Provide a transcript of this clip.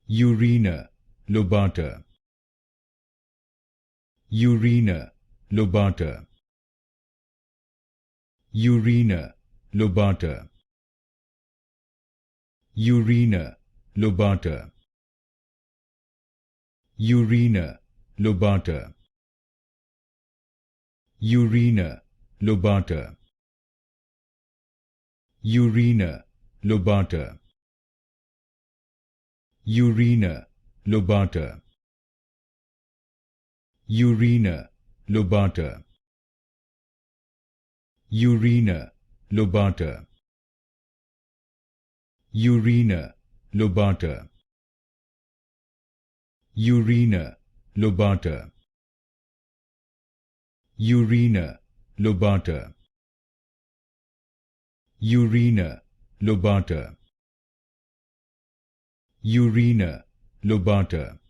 Urena Lobata. Urena Lobata. Urena Lobata. Urena Lobata. Urena Lobata. Urena Lobata. Urena Lobata. Urena Lobata. Urena Lobata. Urena Lobata. Urena Lobata. Urena Lobata. Urena Lobata. Urena Lobata. Urena Lobata.